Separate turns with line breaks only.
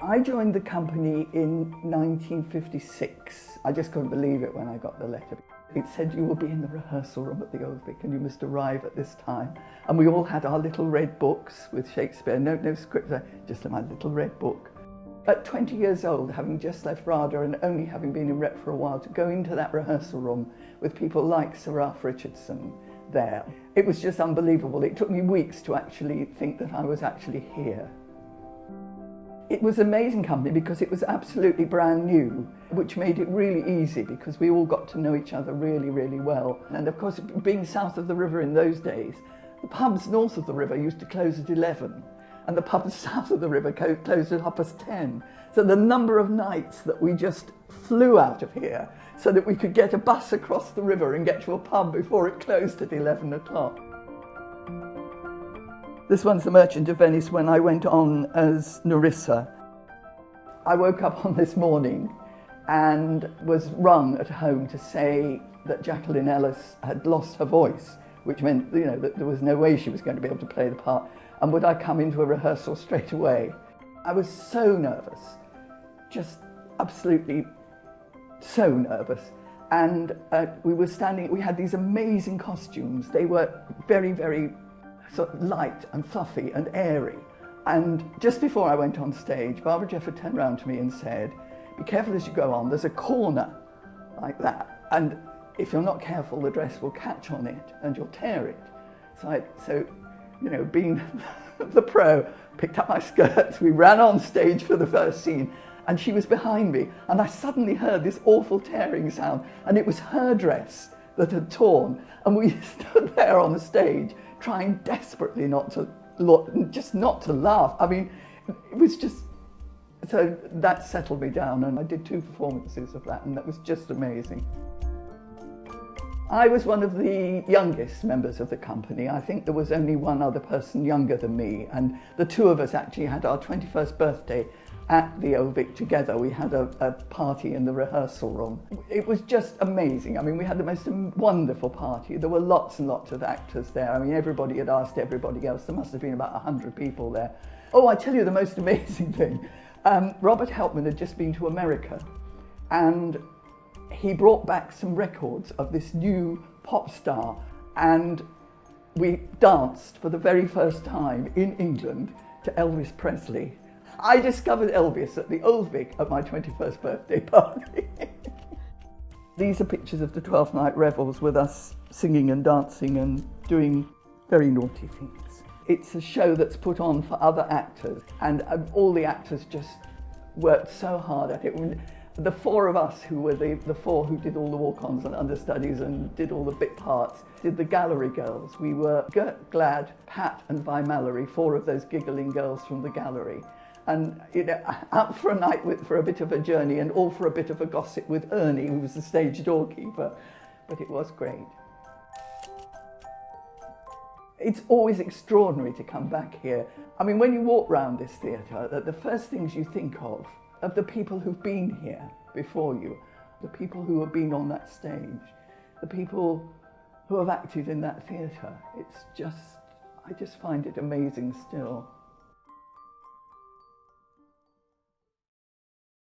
I joined the company in 1956. I just couldn't believe it when I got the letter. It said you will be in the rehearsal room at the Old Vic and you must arrive at this time. And we all had our little red books with Shakespeare, no script, just my little red book. At 20 years old, having just left RADA and only having been in rep for a while, to go into that rehearsal room with people like Sir Ralph Richardson there, it was just unbelievable. It took me weeks to actually think that I was actually here. It was an amazing company because it was absolutely brand new, which made it really easy because we all got to know each other really, really well. And of course, being south of the river in those days, the pubs north of the river used to close at 11 and the pubs south of the river closed at 10:30. So the number of nights that we just flew out of here so that we could get a bus across the river and get to a pub before it closed at 11 o'clock. This one's The Merchant of Venice when I went on as Nerissa. I woke up on this morning and was rung at home to say that Jacqueline Ellis had lost her voice, which meant, that there was no way she was going to be able to play the part. And would I come into a rehearsal straight away? I was so nervous, just absolutely so nervous. And we had these amazing costumes. They were very, very sort of light and fluffy and airy. And just before I went on stage, Barbara Jefford turned around to me and said, "Be careful as you go on, there's a corner like that. And if you're not careful, the dress will catch on it and you'll tear it." So being the pro, picked up my skirts, we ran on stage for the first scene, and she was behind me, and I suddenly heard this awful tearing sound, and it was her dress that had torn, and we stood there on the stage trying desperately not to laugh. I mean, it was just, so that settled me down, and I did 2 performances of that, and that was just amazing. I was one of the youngest members of the company. I think there was only one other person younger than me, and the 2 of us actually had our 21st birthday at the Old Vic together. We had a party in the rehearsal room. It was just amazing. I mean, we had the most wonderful party. There were lots and lots of actors there. I mean, everybody had asked everybody else. There must have been about 100 people there. Oh, I tell you the most amazing thing. Robert Helpman had just been to America, and he brought back some records of this new pop star, and we danced for the very first time in England to Elvis Presley. I discovered Elvis at the Old Vic at my 21st birthday party. These are pictures of the 12th Night Revels with us singing and dancing and doing very naughty things. It's a show that's put on for other actors, and all the actors just worked so hard at it. The 4 of us who were the 4 who did all the walk-ons and understudies and did all the bit parts, did the gallery girls. We were Gert, Glad, Pat and Vi Mallory, 4 of those giggling girls from the gallery. And out for a night for a bit of a journey, and all for a bit of a gossip with Ernie, who was the stage doorkeeper. But it was great. It's always extraordinary to come back here. I mean, when you walk round this theatre, the first things you think of the people who've been here before you, the people who have been on that stage, the people who have acted in that theatre. I just find it amazing still.